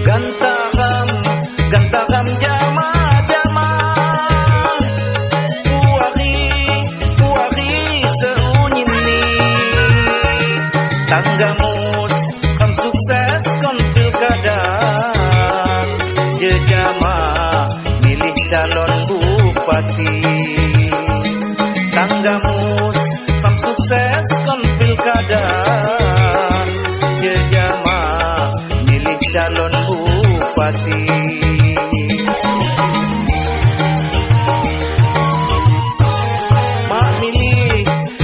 Gantagam, gantagam jama-jama, puari serunyini. Tanggamus kam sukses kon pilkada, jejama milih calon bupati. Tanggamus kam sukses kon pilkada, jejama milih calon bupati.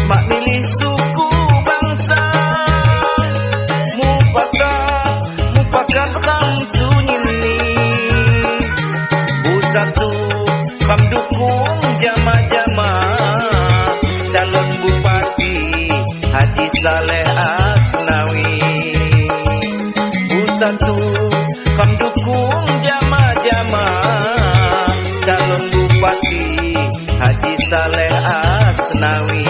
Mak milih suku bangsa, mufakat kam sunyini. Bu satu kam dukung jama-jama, calon bupati Haji Saleh Asnawi. Bu satu kam dukung jama-jama, calon bupati Haji Saleh Asnawi.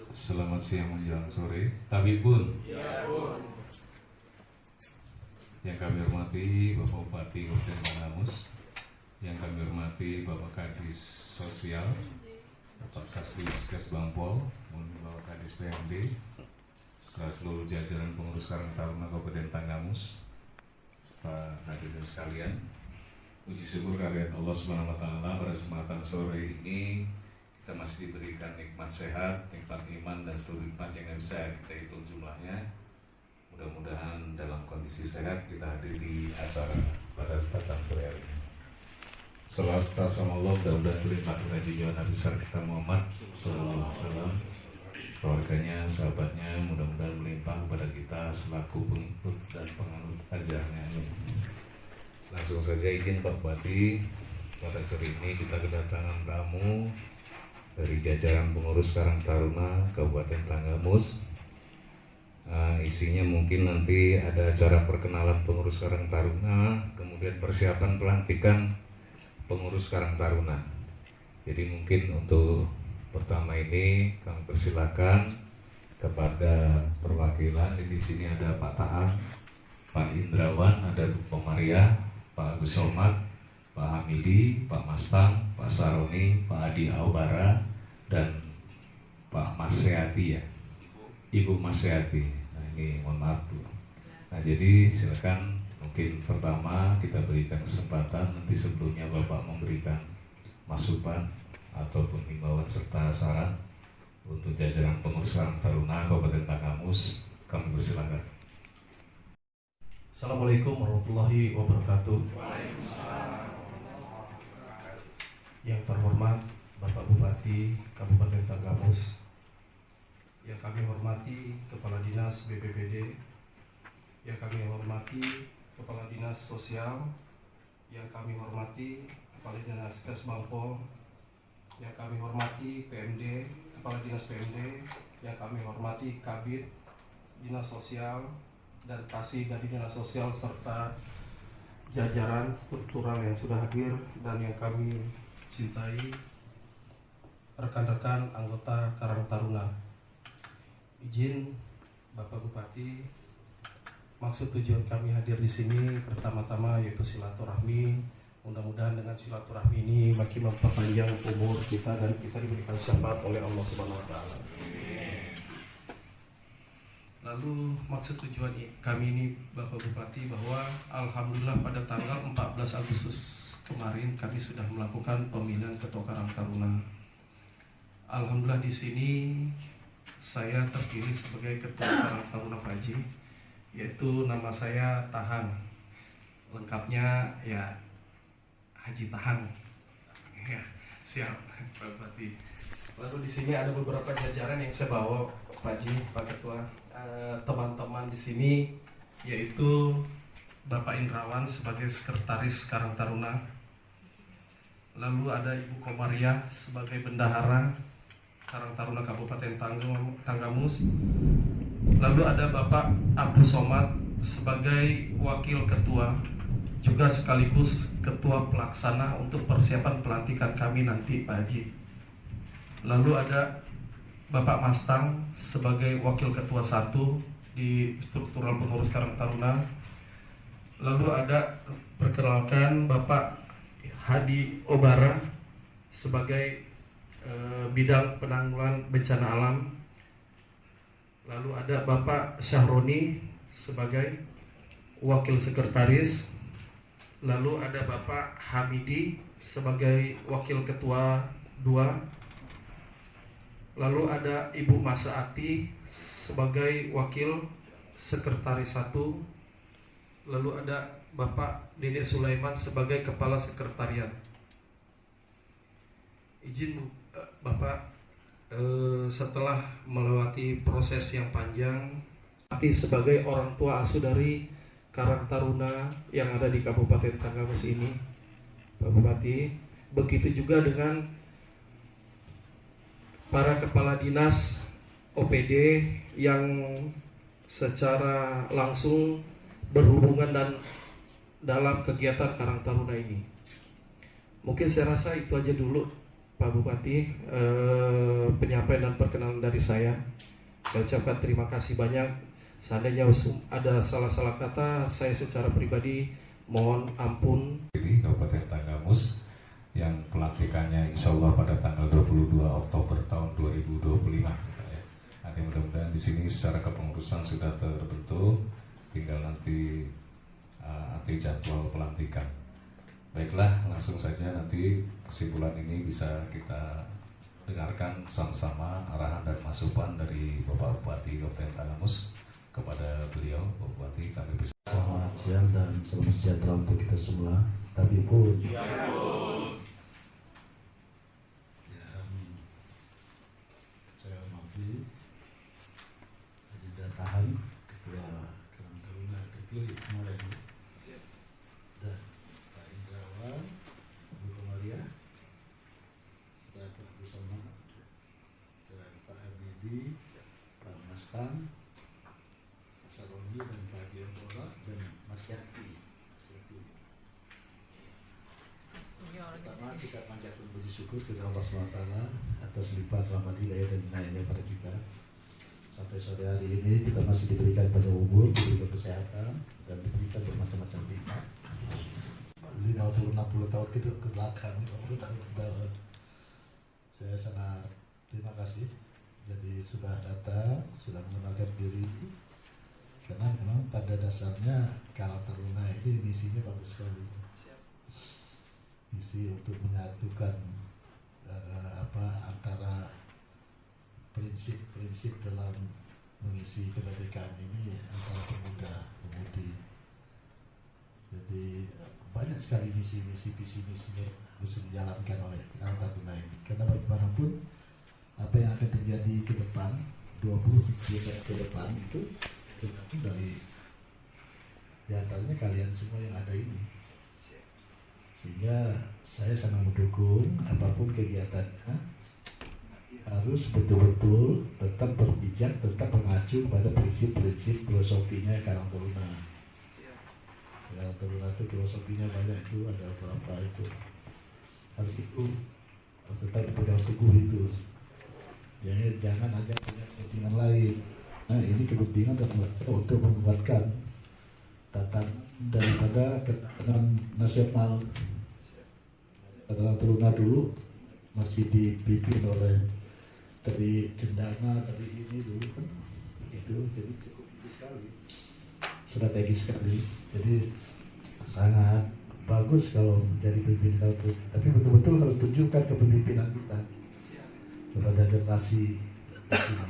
Selamat siang menjelang sore. Tabib Bun. Ya, Bun. Yang kami hormati Bapak Bupati Kabupaten Tanggamus, yang kami hormati Bapak Kadis Sosial, Bapak Sasris Kes Bangpol, Bapak Kadis PMD, serta seluruh jajaran pengurus Karang Taruna Kabupaten Tanggamus, serta hadirin sekalian. Puji syukur kehadirat Allah Subhanahu wa taala pada kesempatan sore ini kita masih diberikan nikmat sehat, nikmat iman dan seluruh nikmat yang bisa kita hitung jumlahnya. Mudah-mudahan dalam kondisi sehat kita hadir di acara pada kesempatan sore hari ini. Salam sama Allah, mudah-mudahan berlimpah kepada junjungan Nabi besar kita Muhammad Sallallahu Alaihi Wasallam, keluarganya, sahabatnya, mudah-mudahan melimpah kepada kita selaku pengikut dan penganut ajarannya. Langsung saja izin Pak Bupati, pada sore ini kita kedatangan tamu dari jajaran pengurus Karang Taruna Kabupaten Tanggamus. Isinya mungkin nanti ada acara perkenalan pengurus Karang Taruna, kemudian persiapan pelantikan pengurus Karang Taruna. Jadi mungkin untuk pertama ini kami persilakan kepada perwakilan. Di sini ada Pak Taat, Pak Indrawan, ada Bu Komaria, Pak Agus Somad, Pak Hamidi, Pak Mastang, Pak Saroni, Pak Adi Aubara, dan Pak Maseati ya, Ibu Maseati. Nah ini mohon maaf Bu. Nah jadi silakan, mungkin pertama kita berikan kesempatan, nanti sebelumnya Bapak memberikan masukan ataupun himbauan serta saran untuk jajaran pengurus Karang Taruna Kabupaten Tanggamus. Kami persilakan. Assalamualaikum warahmatullahi wabarakatuh. Yang terhormat Bapak Bupati Kabupaten Tanggamus, yang kami hormati Kepala Dinas BPBD, yang kami hormati Kepala Dinas Sosial, yang kami hormati Kepala Dinas Kes Bangpol, yang kami hormati PMD, Kepala Dinas PMD, yang kami hormati Kabid Dinas Sosial dan Kasih dari Dinas Sosial, serta jajaran struktural yang sudah hadir dan yang kami cintai, rekan-rekan anggota Karang Taruna. Izin Bapak Bupati, maksud tujuan kami hadir di sini pertama-tama yaitu silaturahmi. Mudah-mudahan dengan silaturahmi ini makin memperpanjang umur kita dan kita diberikan syafaat oleh Allah Subhanahu wa taala. Lalu maksud tujuan kami ini Bapak Bupati, bahwa alhamdulillah pada tanggal 14 Agustus kemarin kami sudah melakukan pemilihan Ketua Karang Taruna. Alhamdulillah di sini saya terpilih sebagai Ketua Karang Taruna Faji, yaitu nama saya Tahang. Lengkapnya ya Haji Tahang. Ya, siap Pak Bupati. Lalu di sini ada beberapa jajaran yang saya bawa, Pak Haji, Pak Ketua. Teman-teman di sini yaitu Bapak Indrawan sebagai Sekretaris Karang Taruna. Lalu ada Ibu Komaria sebagai bendahara, Karang Taruna Kabupaten Tanggamus. Lalu ada Bapak Abdul Somad sebagai Wakil Ketua, juga sekaligus Ketua Pelaksana untuk persiapan pelantikan kami nanti Pak Haji. Lalu ada Bapak Mastang sebagai Wakil Ketua 1 di struktural pengurus Karang Taruna. Lalu ada perkenalkan Bapak Hadi Obara sebagai bidang penanggulangan bencana alam. Lalu ada Bapak Syahroni sebagai Wakil Sekretaris. Lalu ada Bapak Hamidi sebagai Wakil Ketua 2. Lalu ada Ibu Masaati sebagai Wakil Sekretaris 1. Lalu ada Bapak Dede Sulaiman sebagai Kepala Sekretariat. Izin Bapak, setelah melewati proses yang panjang, sebagai orang tua asuh dari Karang Taruna yang ada di Kabupaten Tanggamus ini, Pak Bupati, begitu juga dengan para kepala dinas OPD yang secara langsung berhubungan dan dalam kegiatan Karang Taruna ini. Mungkin saya rasa itu aja dulu Pak Bupati, penyampaian dan perkenalan dari saya. Saya ucapkan terima kasih banyak. Seandainya ada salah-salah kata, saya secara pribadi mohon ampun. Ini Kabupaten Tanggamus yang pelantikannya insya Allah pada tanggal 22 Oktober tahun 2025. Nanti mudah-mudahan di sini secara kepengurusan sudah terbentuk, tinggal nanti jadwal pelantikan. Baiklah, langsung saja nanti kesimpulan ini bisa kita dengarkan sama-sama arahan dan masukan dari Bapak Bupati Kabupaten Tanggamus kepada beliau. Bapak Bupati, kami bisa. Selamat siang dan salam sejahtera untuk kita semua. Tapi pun saya hormati Adinda Tahan, Ketua Karang Taruna terpilih kemarin, dan Pak Indrawan, Bu Komaria, serta Pak Busoma, dan Pak Hamidi, Pak Mastang, Pak Saroni, dan Pak Diambora, dan Mas Yakti. Pertama, kita panjatkan puji syukur kepada Allah SWT atas lipat rahmat hidayah dan inayahnya pada kita. Sampai sore hari ini kita masih diberikan panjang umur, diberikan kesehatan, dan diberikan bermacam-macam nikmat. 50-60 tahun ke belakang, 50 tahun ke belakang. Saya sangat terima kasih. Jadi sudah datang, sudah mengenalkan diri. Karena memang pada dasarnya Karang Taruna ini misinya bagus sekali. Misi untuk menyatukan antara prinsip-prinsip dalam mengisi kemerdekaan ini antara pemuda-pemudi. Jadi banyak sekali misi-misi yang harus dijalankan oleh Karang Taruna ini. Karena bagaimanapun apa yang akan terjadi ke depan 20 tahun ke depan itu tergantung dari diantaranya kalian semua yang ada ini. Sehingga saya sangat mendukung apapun kegiatannya harus betul-betul tetap berpijak, tetap mengacu pada prinsip-prinsip filosofinya Karang Taruna. Karang Taruna itu filosofinya banyak, itu ada beberapa itu. Harus tetap dipegang teguh itu. Jadi jangan ada punya kepentingan lain. Nah, ini kepentingan untuk menguatkan tatanan daripada ketahanan nasional. Karang Taruna dulu masih dipimpin oleh dari Cendana, dari ini dulu kan itu, jadi cukup sekali, strategis sekali. Jadi sangat bagus kalau menjadi pimpinan itu, tapi betul-betul harus tunjukkan kepemimpinan kita kepada generasi ini.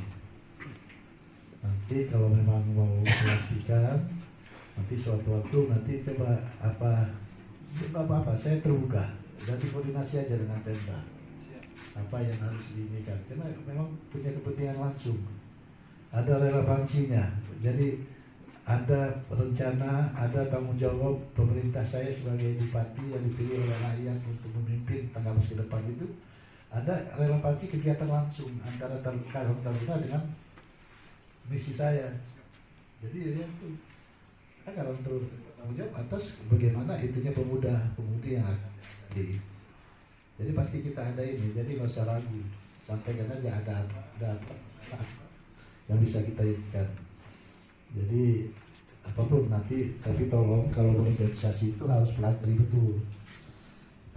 Nanti kalau memang mau melakukan nanti suatu waktu nanti coba apa saya terbuka, jadi koordinasi aja dengan Pemda apa yang harus diinikan, karena memang punya kepentingan langsung, ada relevansinya. Jadi ada rencana, ada tanggung jawab pemerintah saya sebagai bupati yang dipilih oleh rakyat untuk memimpin Tanggamus ke depan itu ada relevansi kegiatan langsung antara Karang Taruna dengan misi saya. Jadi ya itu Karang Taruna tanggung jawab atas bagaimana itunya pemudi yang di. Jadi pasti kita ada ini, jadi nggak usah ragu. Sampaikan aja ada apa yang bisa kita ikat. Jadi apapun nanti, tapi tolong kalau organisasi itu harus pelajari betul.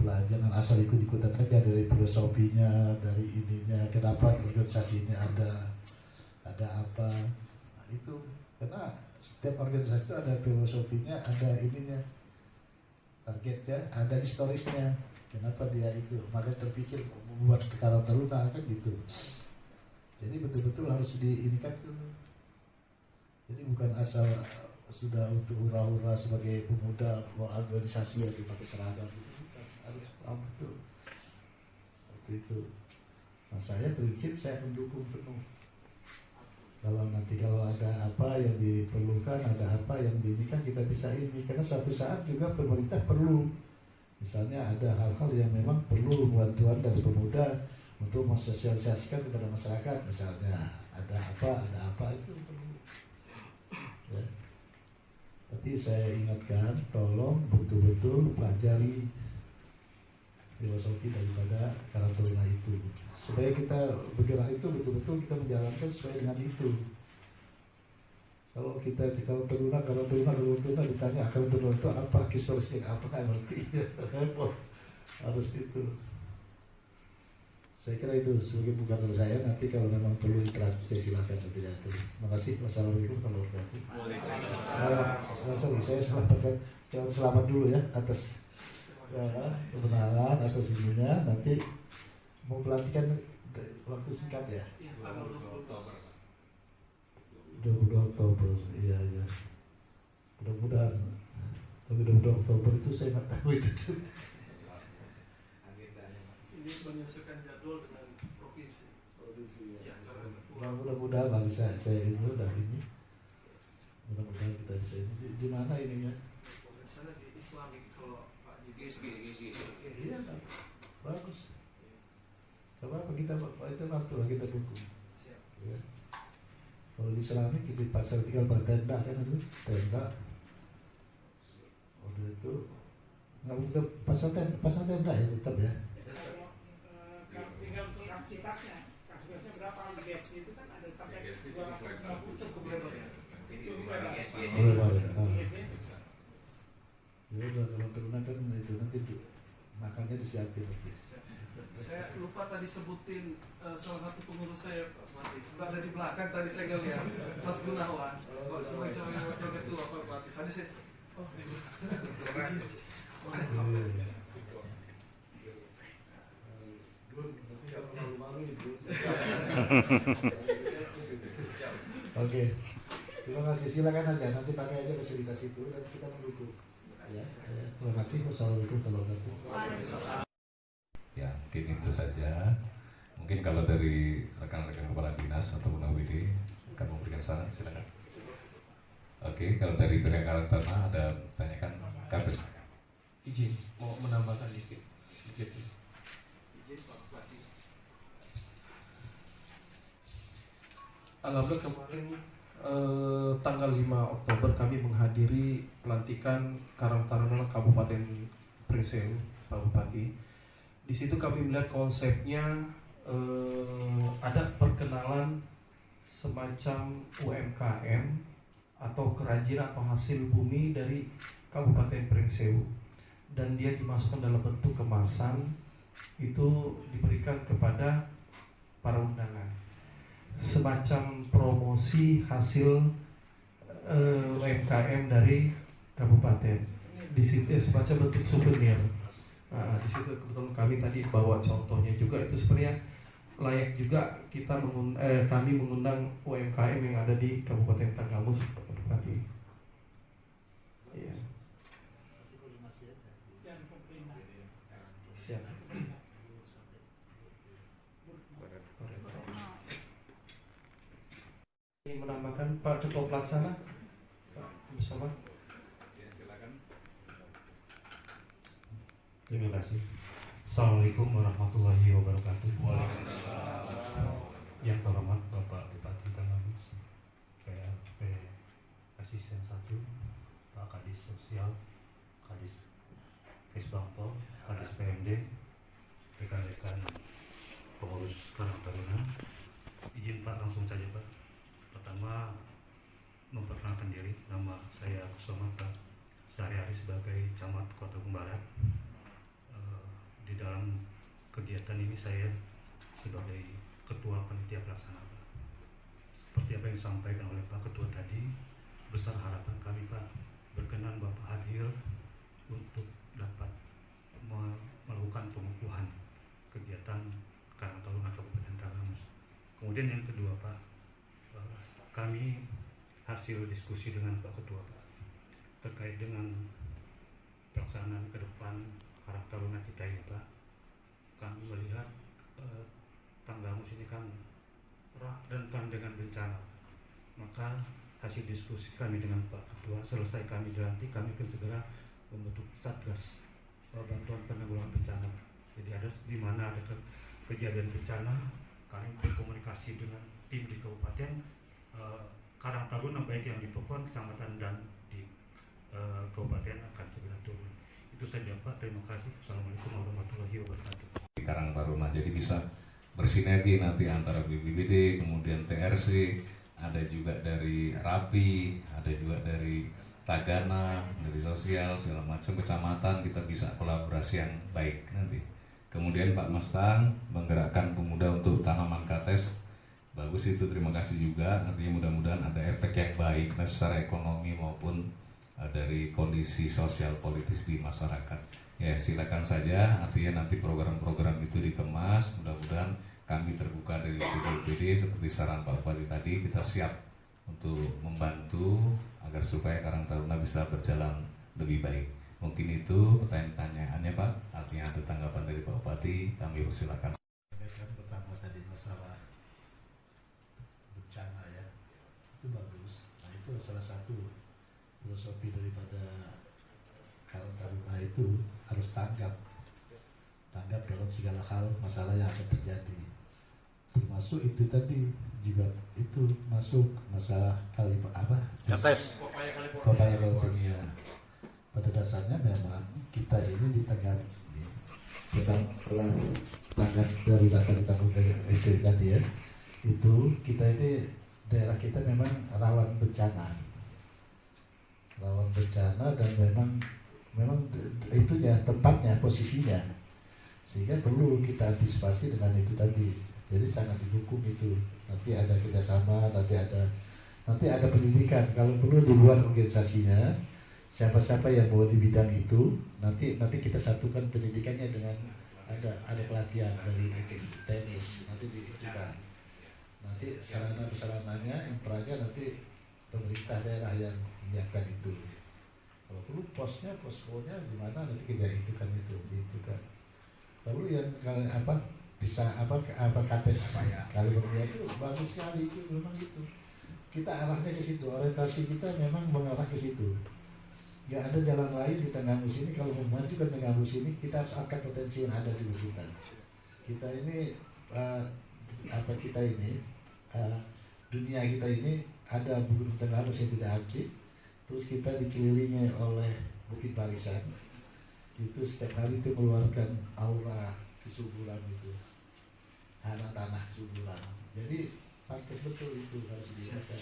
Jangan asal ikut-ikutan aja dari filosofinya, dari ininya, kenapa organisasi ini ada apa. Nah, itu karena setiap organisasi itu ada filosofinya, ada ininya, targetnya, ada historisnya. Kenapa dia itu, maka terpikir membuat Karang Taruna kan gitu. Jadi betul-betul harus diinikan tuh. Jadi bukan asal sudah untuk hura-hura sebagai pemuda organisasi yang dipakai seragam. Harus paham betul. Seperti itu. Nah saya prinsip saya mendukung penuh. Kalau ada apa yang diperlukan, ada apa yang diinikan kita bisa ini. Karena suatu saat juga pemerintah perlu. Misalnya ada hal-hal yang memang perlu bantuan dari pemuda untuk mensosialisasikan kepada masyarakat. Misalnya ada apa itu perlu. Ya. Tapi saya ingatkan, tolong betul-betul pelajari filosofi daripada Karang Taruna itu, supaya kita bergerak itu betul-betul kita menjalankan sesuai dengan itu. Kalau Taruna ditanya Karang Taruna itu apa, historisnya apa, kan ngerti. Harus itu. Saya kira itu sebagai bukan dari saya. Nanti kalau memang perlu interaksi silakan nanti diatur. Terima kasih. Wassalamualaikum warahmatullahi wabarakatuh. Saya selamat dulu ya atas kebenaran, atas ininya. Nanti mau pelantikan waktu singkat ya. 22 Oktober, iya. Mudah-mudahan. Tapi 22 Oktober itu saya nggak tahu itu. Ini menyesuaikan jadwal dengan provinsi. Ya. Mudah-mudahan lah bisa saya ini udah ini. Mudah-mudahan kita bisa ini. Di mana ininya? Di sana di Islamic kalau Pak Jiki. Iya, bagus. Apa kita itu waktu lah kita dukung. Siap. Ya. Kalau di Islamic di pasar tinggal bertenda kan itu tenda. Udah itu nggak usah pasar tenda ya tetap ya. Tinggal untuk kapasitasnya berapa? GSG itu kan ada sampai 250 cukup lebar ya. Ya udah kalau Taruna kan itu nanti makannya disiapin. Saya lupa tadi sebutin salah satu pengurus saya Pak Bupati. Ada di belakang tadi saya ngeliat Mas Gunawan. Sebagai wakil ketua Pak Bupati. Tadi saya di belakang. Oke, terima kasih. Silakan aja nanti pakai aja fasilitas itu dan kita mendukung. Ya, terima kasih. Wassalamualaikum warahmatullahi wabarakatuh. Ya, mungkin itu saja. Mungkin kalau dari rekan-rekan kepala dinas atau UNAWD akan memberikan saran, silakan. Oke, kalau dari pihak Karang Taruna ada tanyakan Kabes. Izin mau menambahkan sedikit. Izin Pak Bupati. Alhamdulillah kemarin tanggal 5 Oktober kami menghadiri pelantikan Karang Taruna Kabupaten Pringseu, Pak Bupati. Di situ kami melihat konsepnya ada perkenalan semacam UMKM atau kerajinan atau hasil bumi dari Kabupaten Pringseu, dan dia dimasukkan dalam bentuk kemasan, itu diberikan kepada para undangan semacam promosi hasil UMKM dari kabupaten. Di situ semacam bentuk souvenir. Nah, di situ kebetulan kami tadi bawa contohnya juga, itu sebenarnya layak juga kami mengundang UMKM yang ada di Kabupaten Tanggamus, Pak Bupati. Iya. Siap. Ini menambahkan Pak Ketua Pelaksana, Pak bersama. Ya, silakan. Terima kasih. Assalamualaikum warahmatullahi wabarakatuh. Yang terhormat Bapak Bupati Tanggamus, PLP Asisten 1, Pak Kadis Sosial, Kadis Kesbangpol, Kadis PMD, rekan-rekan pengurus Karang Taruna. Izin Pak, langsung saja Pak. Pertama, memperkenalkan diri, nama saya Kusomata, sehari-hari sebagai Camat Kota Barat. Di dalam kegiatan ini saya sebagai Ketua Panitia Pelaksana Pak. Seperti apa yang disampaikan oleh Pak Ketua tadi, besar harapan kami Pak, berkenan Bapak hadir untuk dapat melakukan pengukuhan kegiatan Karang Taruna Kabupaten Tanggamus. Kemudian yang kedua Pak, kami hasil diskusi dengan Pak Ketua Pak terkait dengan pelaksanaan ke depan Karang Taruna kita ini Pak. Kami melihat Tanggamus ini kan rentan dengan bencana. Maka hasil diskusi kami dengan Pak Ketua, selesai kami dilantik, kami akan segera membentuk Satgas bantuan penanggulangan bencana. Jadi ada di mana ada kejadian bencana, kami berkomunikasi dengan tim di kabupaten Karang Taruna, baik yang di Pokon, kecamatan dan di kabupaten akan segera turun. Itu saja Pak, terima kasih. Assalamualaikum warahmatullahi wabarakatuh. Di Karang Taruna, jadi bisa bersinergi nanti antara BPBD, kemudian TRC, ada juga dari Rapi, ada juga dari Tagana, dari sosial, segala macam kecamatan, kita bisa kolaborasi yang baik nanti. Kemudian Pak Mastang menggerakkan pemuda untuk tanaman kates, bagus itu, terima kasih juga. Nantinya mudah-mudahan ada efek yang baik secara ekonomi maupun dari kondisi sosial politis di masyarakat. Ya silakan saja, artinya nanti program-program itu dikemas, mudah-mudahan kami terbuka dari BPBD seperti saran Pak Bupati tadi, kita siap untuk membantu agar supaya Karang Taruna bisa berjalan lebih baik. Mungkin itu pertanyaannya Pak, artinya ada tanggapan dari Pak Bupati, kami persilakan. Pertama tadi masalah bencana ya, itu bagus. Nah itu salah satu filosofi daripada Karang Taruna itu, harus tanggap dalam segala hal masalah yang akan terjadi, termasuk itu tadi juga itu masuk masalah Papaya California. Pada dasarnya memang kita ini di tengah sedang tanggap darurat itu tadi ya, itu kita ini daerah kita memang rawan bencana dan memang itu ya tempatnya, posisinya, sehingga perlu kita antisipasi dengan itu tadi. Jadi sangat didukung itu. Nanti ada kerjasama, nanti ada pendidikan. Kalau perlu di luar organisasinya, siapa-siapa yang mau di bidang itu, nanti kita satukan pendidikannya dengan ada pelatihan dari tenis, nanti diikuti. Nanti sarana-sarananya, infranya nanti pemerintah daerah yang menyiapkan itu. Kalau perlu poskonya di mana nanti kita itu kan. Lalu yang bisa kates California itu bagus sekali, itu memang itu. Kita arahnya ke situ, orientasi kita memang mengarah ke situ. Gak ada jalan lain di Tanggamus ini. Kalau memajukan Tanggamus ini, kita harus angkat potensi yang ada di kita. Kita ini dunia kita ini ada Gunung Tanggamus yang tidak aktif. Terus kita dikelilingi oleh bukit barisan. Itu setiap hari itu mengeluarkan aura kesuburan itu, tanah kesuburan. Jadi pantas betul itu harus dijaga.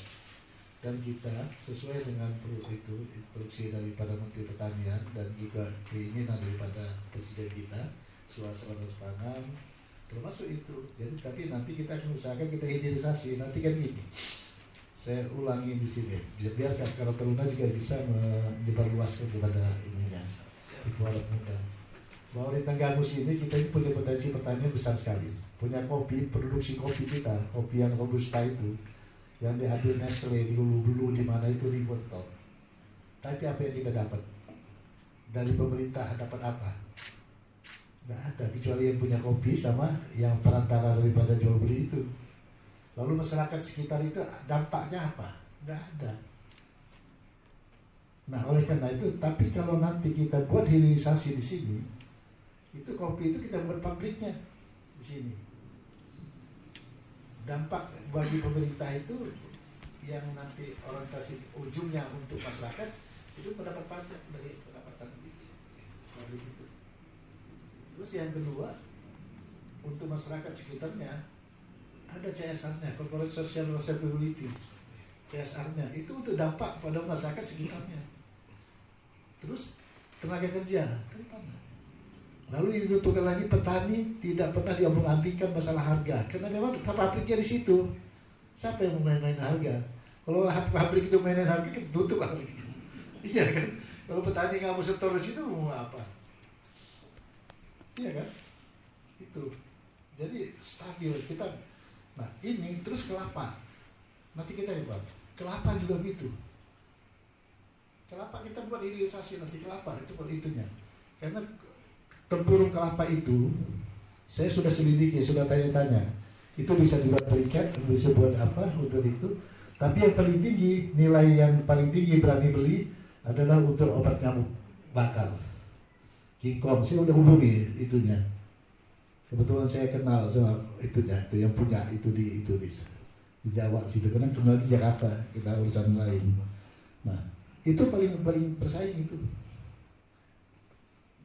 Dan kita sesuai dengan itu instruksi daripada Menteri Pertanian dan juga keinginan daripada Presiden kita, suasana pangan, termasuk itu. Jadi tapi nanti kita akan usahakan kita hilirisasi. Nanti kan gini, saya ulangi di sini, biar Karang Taruna juga bisa menyebarluaskan kepada ininya, itu anak muda. Bahwa di Tanggamus ini kita ini punya potensi pertanian besar sekali. Punya kopi, produksi kopi kita, kopi yang robusta itu, yang diambil Nestle di dulu di mana itu ribuan ton. Tapi apa yang kita dapat dari pemerintah, dapat apa? Nggak ada, kecuali yang punya kopi sama yang perantara daripada jual beli itu. Lalu masyarakat sekitar itu dampaknya apa? Nggak ada. Nah oleh karena itu, tapi kalau nanti kita buat hilirisasi di sini, Itu kopi itu kita buat pabriknya di sini. Dampak bagi pemerintah itu yang nanti orientasi ujungnya untuk masyarakat itu mendapat pajak dari pendapatan pabrik itu. Terus yang kedua, untuk masyarakat sekitarnya ada CSR-nya, Corporate Social Responsibility. CSR-nya itu untuk dampak pada masyarakat sekitarnya. Terus tenaga kerja dari mana? Lalu dibutuhkan lagi petani, tidak pernah diombang-ambingkan masalah harga, karena memang pabriknya di situ. Siapa yang mau main-main harga? Kalau pabrik itu mainin harga, kita tutup pabrik. Iya kan? Kalau petani nggak mau setor di situ, mau apa? Iya kan? Itu. Jadi stabil kita. Nah ini terus kelapa. Nanti kita lihat, kelapa juga gitu. Kelapa kita buat hilirisasi nanti kelapa itu itunya. Karena tempurung kelapa itu saya sudah selidiki, sudah tanya-tanya. Itu bisa dibuat berikat, bisa buat apa untuk itu. Tapi yang paling tinggi, nilai yang paling tinggi berani beli adalah untuk obat nyamuk bakar. Kingkong, saya udah hubungi itunya. Kebetulan saya kenal sama itunya, itu yang punya itu di Jawa situ. Karena kenal di Jakarta, kita urusan lain. Nah, itu paling bersaing itu.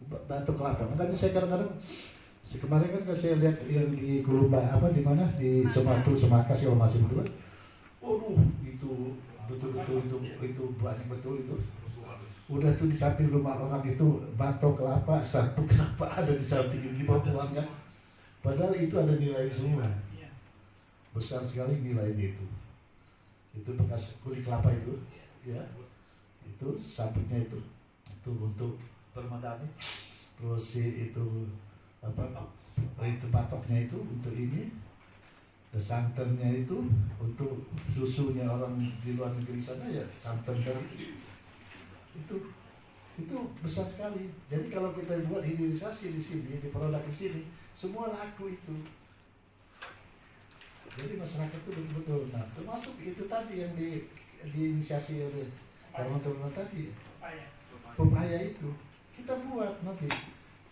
Batok kelapa. Makanya saya kadang-kadang kemarin kan saya lihat yang di Kulumba apa di mana di Sumatera Semaka sih kalau masih betul. Waduh, itu betul-betul itu banyak betul itu. Udah tuh di samping rumah orang itu batok kelapa, satu kenapa ada di samping di bawah uangnya. Padahal itu ada nilai semua. Besar sekali nilainya itu. Itu bekas kulit kelapa itu, ya. Itu sampingnya itu untuk permadani, terus itu apa itu batoknya itu untuk ini, santannya itu untuk susunya orang di luar negeri sana ya santan dari itu besar sekali. Jadi kalau kita buat hilirisasi di sini, di produk di sini, semua laku itu. Jadi masyarakat itu betul-betul. Nah, termasuk itu tadi yang diinisiasi oleh teman-teman tadi, pepaya itu. Kita buat nanti.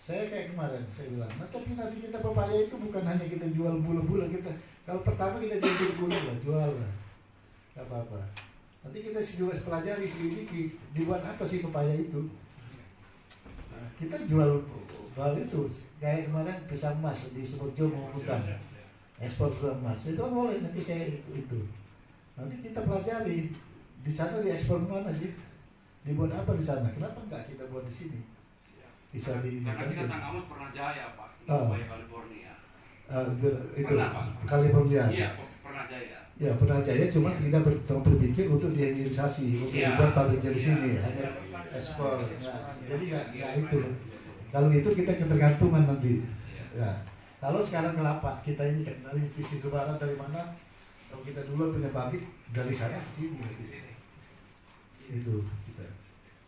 Saya kayak kemarin saya bilang, nah tapi nanti kita pepaya itu bukan hanya kita jual bulan-bulan kita. Kalau pertama kita jual bulan lah, jual lah, nggak apa-apa. Nanti kita juga pelajari selidiki, dibuat apa sih pepaya itu? Nah, kita jual itu. Kayak kemarin pisang emas di Sumerjo mau hutan, ekspor pisang emas itu boleh. Nanti saya itu. Nanti kita pelajari di sana diekspor mana sih? Dibuat apa di sana? Kenapa enggak kita buat di sini? Bisa di. Karena kita Tangamus pernah jaya Pak, di California. Itu pernah Pak? California. Iya, pernah jaya. Ya pernah jaya, cuma tidak berpikir untuk dihilirisasi, untuk dibuat pabriknya di sini, hanya ekspor. Nah, jadi nggak itu. Kalau itu kita ketergantungan nanti. Ya. Kalau sekarang kelapa kita ini dari visi ke barat dari mana? Kalau kita dulu punya pabrik dari sana ke sini. Itu.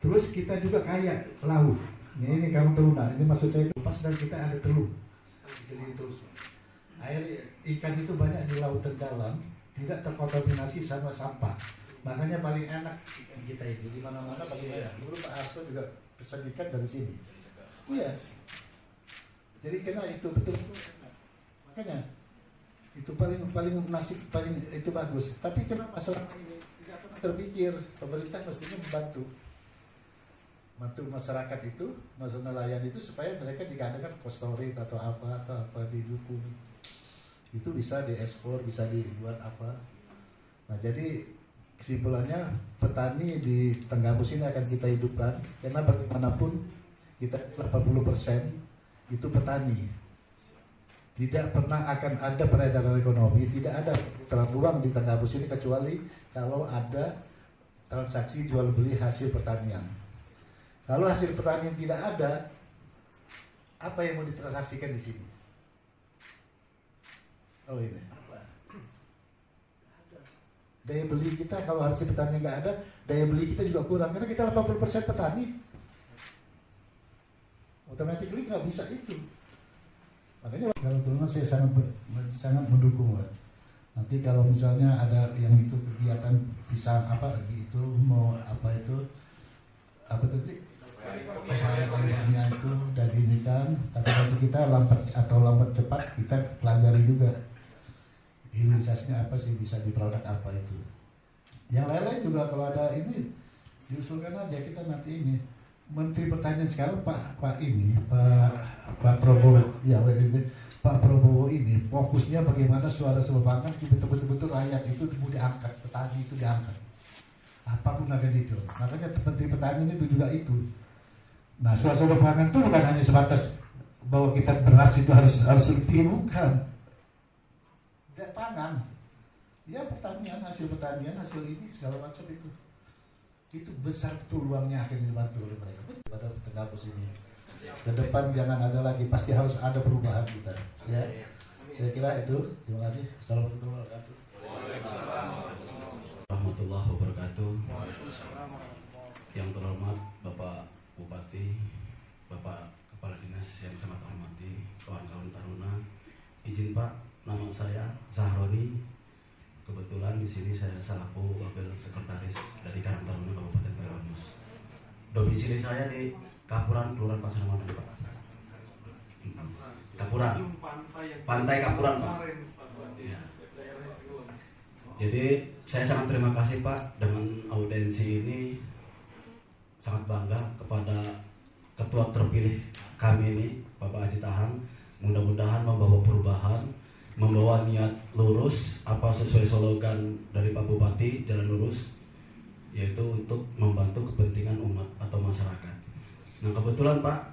Terus kita juga kaya laut. Ini kamu teruna. Ini maksud saya itu pas dan kita ada telur. Jadi itu air ikan itu banyak di laut terdalam, tidak terkontaminasi sama sampah. Makanya paling enak ikan kita itu di mana-mana paling enak. Dulu Pak Harto juga pesan ikan dari sini. Iya. Jadi kena itu betul-betul enak. Makanya itu paling nasib paling itu bagus. Tapi kenapa masalah ini tidak pernah terpikir pemerintah mestinya membantu masyarakat itu, maksud nelayan itu supaya mereka digandakan costorit atau apa didukung. Itu bisa diekspor, bisa dibuat apa. Nah jadi kesimpulannya petani di Tenggamus ini akan kita hidupkan karena bagaimanapun kita 80% itu petani. Tidak pernah akan ada peredaran ekonomi, tidak ada putaran uang di Tenggamus ini kecuali kalau ada transaksi jual beli hasil pertanian. Kalau hasil pertanian tidak ada, apa yang mau ditransaksikan di sini? Oh ini apa? Daya beli kita kalau hasil pertanian nggak ada, daya beli kita juga kurang karena kita 80% petani. Otomatis nggak bisa itu. Makanya kalau turunan saya sangat mendukung, Pak. Nanti kalau misalnya ada yang itu kegiatan bisa apa gitu mau apa itu apa tadi Kalifornia itu dan ini kan, tapi nanti kita lambat cepat kita pelajari juga hilirisasinya apa sih, bisa di produk apa itu. Yang lain-lain juga kalau ada ini diusulkan aja, kita nanti ini Menteri Pertanian sekarang Pak Prabowo ya, Pak Prabowo ini fokusnya bagaimana suara pangan betul-betul rakyat itu mau diangkat, petani itu diangkat apapun akan itu. Makanya Menteri Pertanian itu juga itu. Nah, suara pangan itu bukan hanya sebatas bahwa kita beras itu harus lebih, bukan. Tidak pangan. Ya pertanian, hasil ini segala macam itu besar betul uangnya akan dibantu oleh mereka pada Tenggalpus ini. Ke depan jangan ada lagi, pasti harus ada perubahan kita. Ya, saya kira itu. Terima kasih. Assalamualaikum warahmatullahi wabarakatuh. Yang terhormat Bapak Bupati, Bapak Kepala Dinas yang sangat hormati, kawan-kawan Taruna, izin Pak, nama saya Zahroni. Kebetulan di sini saya selaku wakil sekretaris dari Karang Taruna Kabupaten Banyuwangi. Domisili saya di Kapuran, Kelurahan Pasar Madu, Pak. Kapuran, Pantai Kapuran, Pak. Ya. Jadi saya sangat terima kasih Pak dengan audiensi ini, sangat bangga kepada ketua terpilih kami ini, Bapak Haji Tahang. Mudah-mudahan membawa perubahan, membawa niat lurus, apa sesuai slogan dari Pak Bupati, jalan lurus, yaitu untuk membantu kepentingan umat atau masyarakat. Nah kebetulan Pak,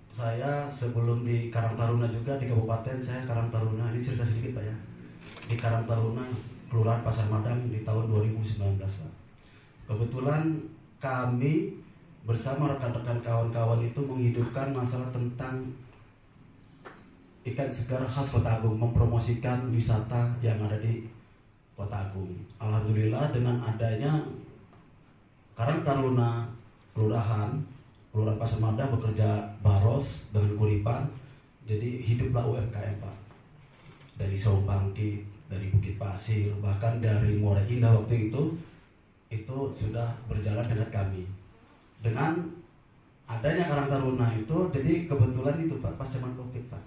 saya sebelum di Karang Taruna juga di Kabupaten, saya Karang Taruna, ini cerita sedikit Pak ya, di Karang Taruna, Kelurahan Pasar Madang di tahun 2019 Pak. Kebetulan kami bersama rekan-rekan kawan-kawan itu menghidupkan masalah tentang ikan segar khas Kota Agung, mempromosikan wisata yang ada di Kota Agung. Alhamdulillah dengan adanya Karang Taruna Kelurahan Pasar Madang bekerja baros dengan Kuripan, jadi hiduplah UMKM Pak. Dari Saung Bangkit, dari Bukit Pasir, bahkan dari Muara Indah waktu itu sudah berjalan dengan kami. Dengan adanya Karang Taruna itu, jadi kebetulan itu Pak, pas zaman Covid Pak,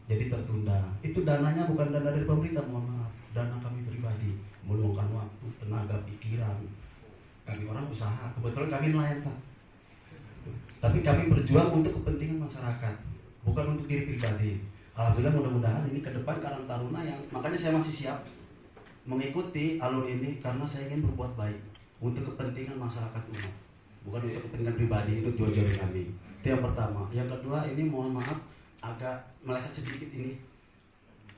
jadi tertunda. Itu dananya bukan dana dari pemerintah, mohon maaf, dana kami pribadi, meluangkan waktu, tenaga, pikiran. Kami orang usaha, kebetulan kami nelayan Pak, tapi kami berjuang untuk kepentingan masyarakat, bukan untuk diri pribadi. Alhamdulillah, mudah-mudahan ini ke depan Karang Taruna yang, makanya saya masih siap mengikuti alur ini karena saya ingin berbuat baik untuk kepentingan masyarakat umat, bukan untuk kepentingan pribadi, untuk jual-jual kami. Itu yang pertama. Yang kedua, ini mohon maaf agak meleset sedikit ini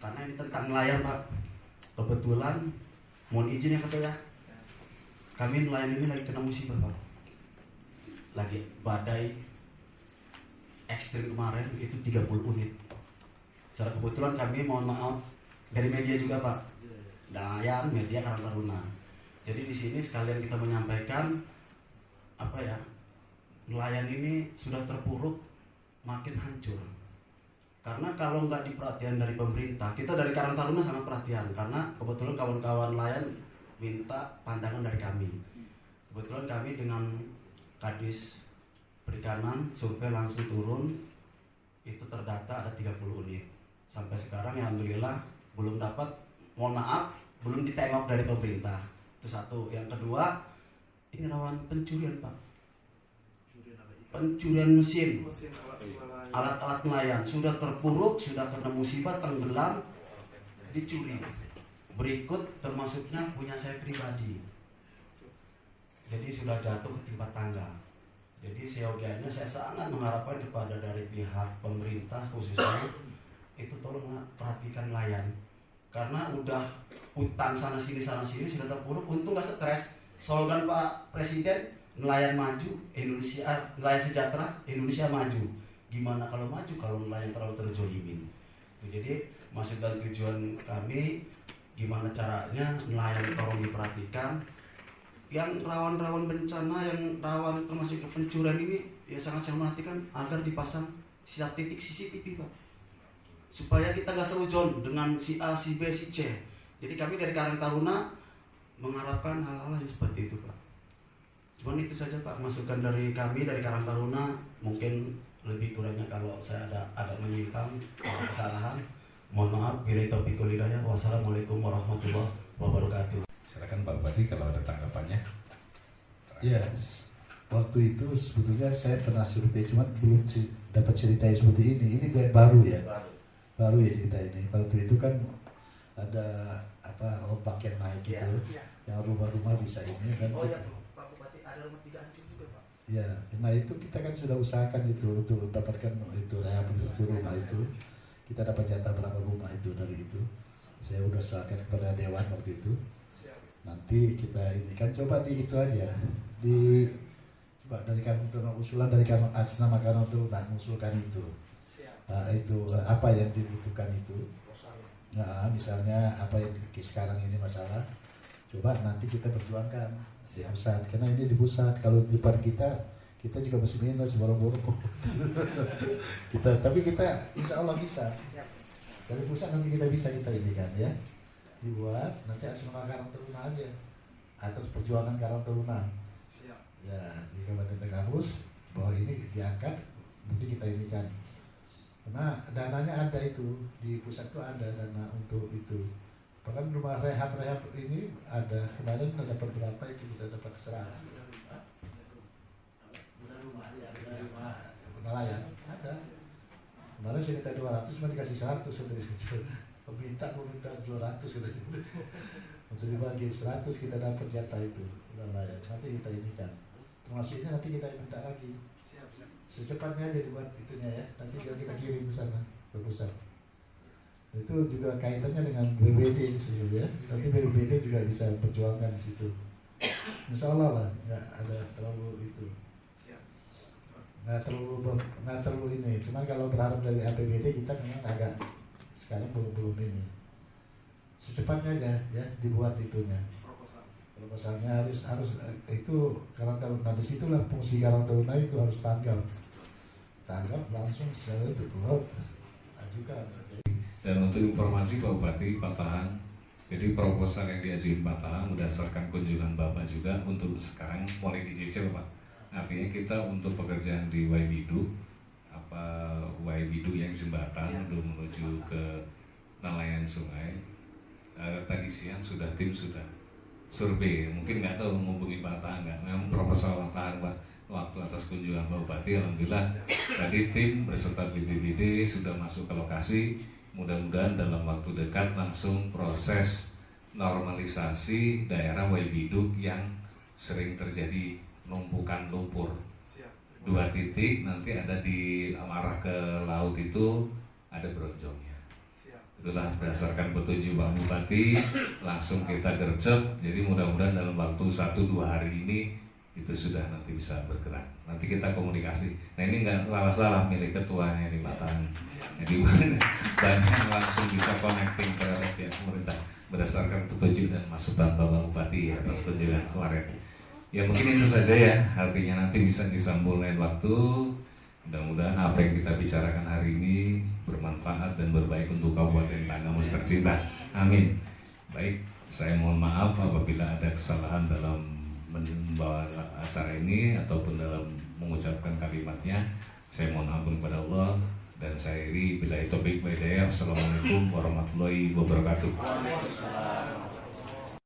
karena ini tentang nelayan Pak. Kebetulan mohon izin ya ketua ya, kami nelayan ini lagi kena musibah Pak, lagi badai ekstrim kemarin itu 30 unit. Secara kebetulan kami mohon maaf dari media juga Pak, nelayan, media Karang Taruna. Jadi di sini sekalian kita menyampaikan apa ya, nelayan ini sudah terpuruk, makin hancur. Karena kalau nggak diperhatian dari pemerintah, kita dari Karang Taruna sangat perhatian karena kebetulan kawan-kawan nelayan minta pandangan dari kami. Kebetulan kami dengan Kadis Perikanan survei langsung turun, itu terdata ada 30 unit. Sampai sekarang ya alhamdulillah belum dapat, mohon maaf, belum ditengok dari pemerintah. Itu satu. Yang kedua, ini rawan pencurian Pak. Pencurian mesin, alat-alat nelayan sudah terpuruk, sudah kena musibah, tenggelam, dicuri. Berikut termasuknya punya saya pribadi, jadi sudah jatuh ke timpa tangga. Jadi seyogianya saya sangat mengharapkan kepada dari pihak pemerintah khususnya itu tolong perhatikan nelayan, karena udah utang sana sini sudah terpuruk. Untung gak stres, slogan Pak Presiden, nelayan maju Indonesia, nelayan sejahtera Indonesia maju. Gimana kalau maju kalau nelayan terlalu terzolimin? Jadi maksud dan tujuan kami gimana caranya nelayan tolong diperhatikan, yang rawan-rawan bencana, yang rawan termasuk pencurian ini ya sangat saya perhatikan agar dipasang titik CCTV Pak, supaya kita nggak seujon dengan si A, si B, si C. Jadi kami dari Karang Taruna mengharapkan hal-hal yang seperti itu Pak. Cuman itu saja Pak, masukan dari kami dari Karang Taruna. Mungkin lebih kurangnya kalau saya ada menyimpang atau kesalahan, mohon maaf. Bila taufiq wal hidayah. Wassalamualaikum warahmatullahi wabarakatuh. Silakan Pak Bupati kalau ada tanggapannya. Ya, waktu itu sebetulnya saya pernah survei, cuma belum dapat cerita yang seperti ini. Ini baru ya, baru ya cerita ini. Waktu itu kan ada apa ombak yang naik gitu, yang rumah-rumah bisa ini kan. Oh ya Pak Bupati, ada rumah 3 hancur juga Pak. Ya, nah itu kita kan sudah usahakan itu untuk dapatkan itu rehabilitasi rumah itu. Kita dapat jatah berapa rumah itu dari itu. Saya udah usahakan kepada Dewan waktu itu. Nanti kita ini kan coba di itu aja di coba dari kami untuk usulan dari kami atas nama kami untuk mengusulkan itu. Itu apa yang dibutuhkan itu. Nah, misalnya apa yang sekarang ini masalah, coba nanti kita perjuangkan di pusat, karena ini di pusat. Kalau di depan kita juga masih minus boro-boro. Tapi kita insya Allah bisa. Dari pusat nanti kita bisa ini kan ya, dibuat nanti atas nama Karang Taruna aja, atas perjuangan Karang Taruna. Ya di Kabupaten Tenggarus bahwa ini diangkat, nanti kita ini kan. Karena dananya ada itu di pusat tuh ada dana untuk itu. Bahkan rumah rehab ini ada kemarin dapat berapa itu kita dapat 100. Rumah ya, rumah nelayan ada. Kemarin saya minta 200, cuma dikasih 100. Minta 200 gitu. Untuk dibagi 100 kita dapat jatah itu nelayan. Nanti kita ini kan. Termasuknya nanti kita minta lagi. Secepatnya aja dibuat itunya ya. Nanti kita kirim ke sana ke pusat. Itu juga kaitannya dengan BBD sebenarnya. Nanti BBD juga bisa perjuangkan di situ. Insya Allah lah, nggak ada terlalu itu. Nggak terlalu ini. Cuman kalau berharap dari APBD kita memang agak sekarang belum ini. Secepatnya aja ya dibuat itunya. Proposalnya harus itu Karang Taruna. Di situlah fungsi Karang Taruna itu harus tanggap langsung secara itu keluar ajukan. Dan untuk informasi Pak Bupati Patahan, jadi proposal yang diajukan Patahan berdasarkan kunjungan Bapak juga untuk sekarang mulai dicicil Pak. Artinya kita untuk pekerjaan di Waibidu yang jembatan untuk menuju ke nelayan sungai, tadi siang tim sudah survei, mungkin nggak tahu menghubungi Patahan nggak, memang proposal Patahan Pak waktu atas kunjungan Pak Bupati. Alhamdulillah tadi tim beserta BPBD sudah masuk ke lokasi. Mudah-mudahan dalam waktu dekat langsung proses normalisasi daerah Waibidu yang sering terjadi numpukan lumpur. 2 titik nanti ada di arah ke laut itu ada bronjongnya. Itulah berdasarkan petunjuk Pak Bupati langsung kita gercep. Jadi mudah-mudahan dalam waktu 1-2 hari ini itu sudah nanti bisa bergerak. Nanti kita komunikasi. Nah ini nggak salah-salah milik ketuanya di Patahan. Jadi banyak langsung bisa connecting terhadap pihak pemerintah berdasarkan petunjuk dan masukan Bapak Bupati atas kunjungan kemarin. Ya mungkin itu saja ya. Artinya nanti bisa disambung lain waktu. Mudah-mudahan apa yang kita bicarakan hari ini bermanfaat dan berbaik untuk Kabupaten Tanggamus tercinta. Amin. Baik, saya mohon maaf apabila ada kesalahan dalam membawa acara ini ataupun dalam mengucapkan kalimatnya. Saya mohon ampun kepada Allah dan saya iri billahi taufiq wal hidayah. Assalamualaikum warahmatullahi wabarakatuh.